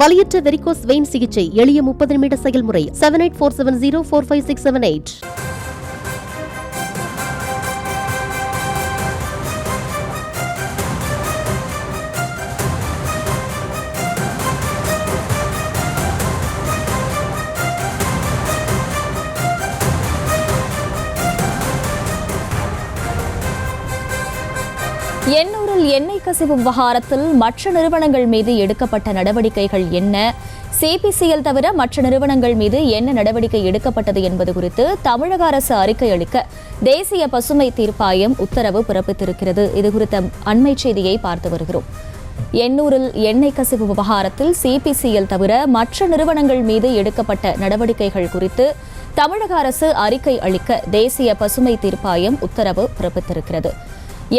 வலியற்ற varicose vein சிகிச்சை எளிய 30 நிமிட செயல்முறை 7847045678. எண்ணூரில் எண்ணெய் கசிவு விவகாரத்தில் மற்ற நிறுவனங்கள் மீது எடுக்கப்பட்ட நடவடிக்கைகள் என்ன? சிபிசிஎல் தவிர மற்ற நிறுவனங்கள் மீது என்ன நடவடிக்கை எடுக்கப்பட்டது என்பது குறித்து தமிழக அரசு அறிக்கை அளிக்க தேசிய பசுமை தீர்ப்பாயம் உத்தரவு பிறப்பித்திருக்கிறது. இதுகுறித்த அண்மை செய்தியை பார்த்து வருகிறோம். எண்ணூரில் எண்ணெய் கசிவு விவகாரத்தில் சிபிசிஎல் தவிர மற்ற நிறுவனங்கள் மீது எடுக்கப்பட்ட நடவடிக்கைகள் குறித்து தமிழக அரசு அறிக்கை அளிக்க தேசிய பசுமை தீர்ப்பாயம் உத்தரவு பிறப்பித்திருக்கிறது.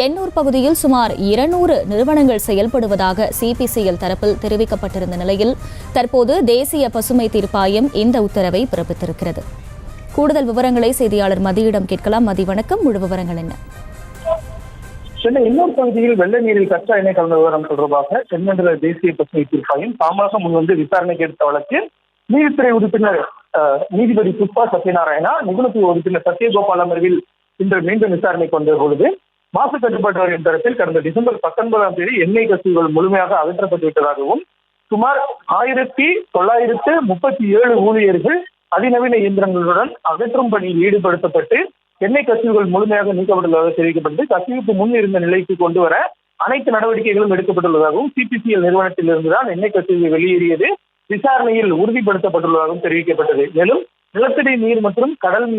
எண்ணூர் பகுதியில் சுமார் 200 நிறுவனங்கள் செயல்படுவதாக சிபிசிஎல் தரப்பில் தெரிவிக்கப்பட்டிருந்த நிலையில் தற்போது தேசிய பசுமை தீர்ப்பாயம் இந்த உத்தரவை பிறப்பித்திருக்கிறது. கூடுதல் விவரங்களை செய்தியாளர் மதியிடம் கேட்கலாம். மதி, வணக்கம். முழு விவரங்கள் என்ன? சென்னை எண்ணூர் பகுதியில் வெள்ள நீரில் கச்சா எண்ணெய் கலந்த விவரம் தொடர்பாக சென்னை தேசிய பசுமை தீர்ப்பாயம் தாமாக முன்வந்து விசாரணைக்கு எடுத்த வழக்கு நீதித்துறை உறுப்பினர் நீதிபதி புஷ்பா சத்யநாராயணா, நிபுணத்துவ உறுப்பினர் சத்யகோபால் அமர்வில் இன்று மீண்டும் விசாரணை கொண்ட பொழுது மாசு கட்டுப்பாட்டு வாரியம் தரப்பில் கடந்த டிசம்பர் 19ஆம் தேதி எண்ணெய் கசிவுகள் முழுமையாக அகற்றப்பட்டு விட்டதாகவும் சுமார் 1937 ஊழியர்கள் அதிநவீன இயந்திரங்களுடன் அகற்றும் பணியில் ஈடுபடுத்தப்பட்டு எண்ணெய் கசிவுகள் முழுமையாக நீக்கப்பட்டுள்ளதாக தெரிவிக்கப்பட்டு கசிவுக்கு முன் இருந்த நிலைக்கு கொண்டு வர அனைத்து நடவடிக்கைகளும் எடுக்கப்பட்டுள்ளதாகவும் சிபிசிஎல் நிறுவனத்தில் இருந்துதான் எண்ணெய் கசிவு வெளியேறியது விசாரணையில் உறுதிப்படுத்தப்பட்டுள்ளதாகவும் தெரிவிக்கப்பட்டது. மேலும் நிலத்தடி நீர் மற்றும் கடல்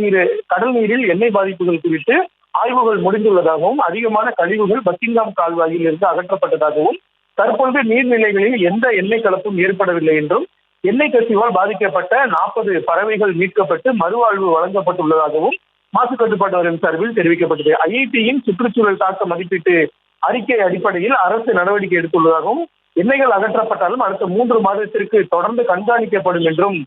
நீரில் எண்ணெய் பாதிப்புகள் குறித்து ஆய்வுகள் முடிந்துள்ளதாகவும் அதிகமான கழிவுகள் பக்கிங்காம் கால்வாயில் இருந்து அகற்றப்பட்டதாகவும் தற்போது நீர்நிலைகளில் எந்த எண்ணெய் கலப்பும் ஏற்படவில்லை என்றும் எண்ணெய் கசிவால் பாதிக்கப்பட்ட 40 பறவைகள் மீட்கப்பட்டு மறுவாழ்வு வழங்கப்பட்டுள்ளதாகவும் மாசு கட்டுப்பாட்டு வாரியம் சார்பில் தெரிவிக்கப்பட்டது. ஐஐடியின் சுற்றுச்சூழல் தாக்க மதிப்பீட்டு அறிக்கை அடிப்படையில் அரசு நடவடிக்கை எடுத்துள்ளதாகவும் எண்ணெய்கள் அகற்றப்பட்டாலும் அடுத்த 3 மாதத்திற்கு தொடர்ந்து கண்காணிக்கப்படும் என்றும்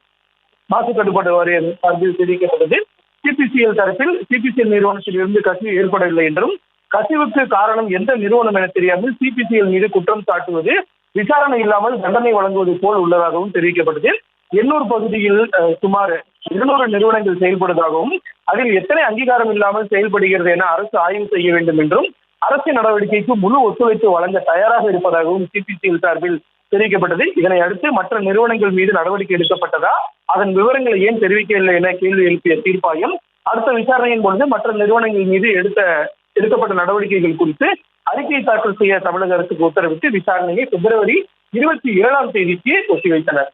மாசு கட்டுப்பாட்டு வாரியம் சார்பில் தெரிவிக்கப்பட்டது. சிபிசிஎல் தரப்பில் சிபிசிஎல் நிறுவனத்தில் இருந்து கசிவு ஏற்படவில்லை என்றும் கசிவுக்கு காரணம் எந்த நிறுவனம் என தெரியாமல் சிபிசிஎல் மீது குற்றம் சாட்டுவது விசாரணை இல்லாமல் தண்டனை வழங்குவது போல் உள்ளதாகவும் தெரிவிக்கப்பட்டது. எண்ணூர் பகுதியில் சுமார் 200 நிறுவனங்கள் செயல்படுவதாகவும் அதில் எத்தனை அங்கீகாரம் இல்லாமல் செயல்படுகிறது என அரசு ஆய்வு செய்ய வேண்டும் என்றும் அரசு நடவடிக்கைக்கு முழு ஒத்துழைப்பு வழங்க தயாராக இருப்பதாகவும் சிபிசிஎல் சார்பில் தெரிவிக்கப்பட்டது. இதனை அடுத்து மற்ற நிறுவனங்கள் மீது நடவடிக்கை எடுக்கப்பட்டதா, அதன் விவரங்களை ஏன் தெரிவிக்கவில்லை என கேள்வி எழுப்பிய தீர்ப்பாயம் அடுத்த விசாரணையின் பொழுது மற்ற நிறுவனங்கள் மீது எடுக்கப்பட்ட நடவடிக்கைகள் குறித்து அறிக்கை தாக்கல் செய்ய தமிழக அரசுக்கு உத்தரவிட்டு விசாரணையை பிப்ரவரி 27ஆம் தேதிக்கு ஒத்திவைத்தனர்.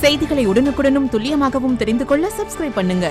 செய்திகளை உடனுக்குடனும் துல்லியமாகவும் தெரிந்து கொள்ள சப்ஸ்கிரைப் பண்ணுங்க.